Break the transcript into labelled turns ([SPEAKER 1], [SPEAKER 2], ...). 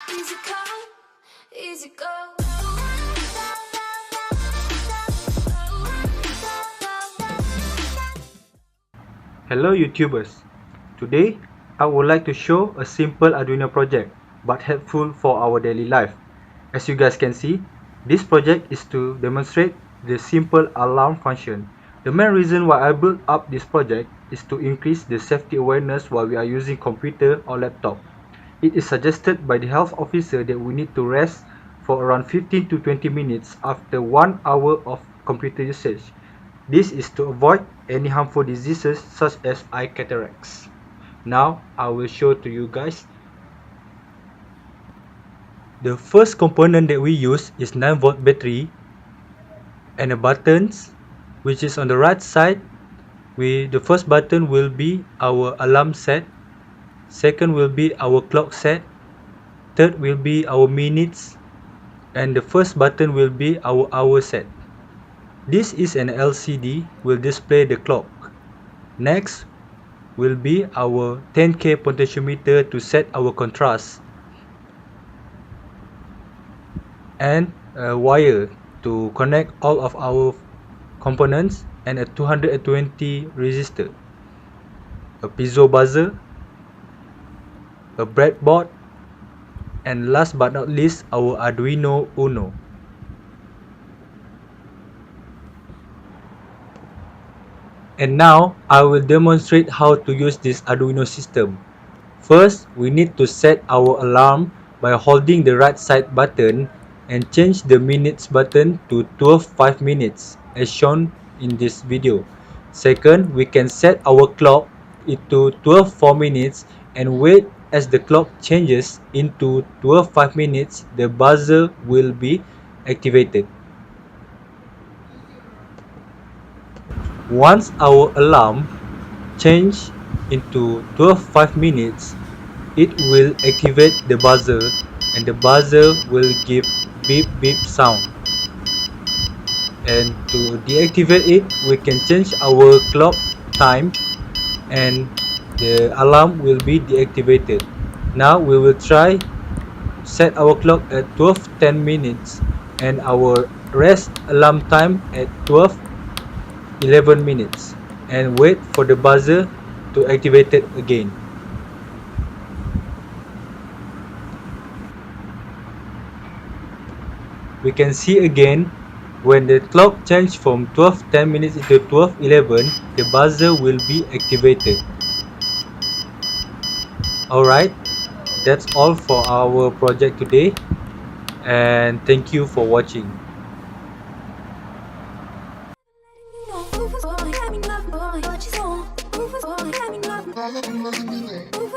[SPEAKER 1] Easy come, easy go.
[SPEAKER 2] Hello YouTubers, today I would like to show a simple Arduino project but helpful for our daily life. As you guys can see, this project is to demonstrate the simple alarm function. The main reason why I built up this project is to increase the safety awareness while we are using computer or laptop. It is suggested by the health officer that we need to rest for around 15 to 20 minutes after 1 hour of computer usage. This is to avoid any harmful diseases such as eye cataracts. Now I will show to you guys. The first component that we use is 9-volt battery and the buttons, which is on the right side. The first button will be our alarm set, second will be our clock set, third will be our minutes, and the first button will be our hour set. This is an LCD, will display the clock. Next will be our 10K potentiometer to set our contrast, and a wire to connect all of our components, and a 220 resistor, a Piezo Buzzer, a breadboard, and last but not least our Arduino Uno. And now I will demonstrate how to use this Arduino system. First, we need to set our alarm by holding the right side button and change the minutes button to 12:05 minutes as shown in this video. Second, we can set our clock into 12:04 minutes and wait as the clock changes into 12:05 minutes, the buzzer will be activated. Once our alarm changes into 12:05 minutes, it will activate the buzzer and the buzzer will give beep beep sound. And to deactivate it, we can change our clock time and the alarm will be deactivated. Now we will try set our clock at 12:10 minutes and our rest alarm time at 12:11 minutes and wait for the buzzer to activate it again. We can see again when the clock changed from 12:10 minutes into 12:11, the buzzer will be activated. Alright, that's all for our project today, and thank you for watching.
[SPEAKER 1] Move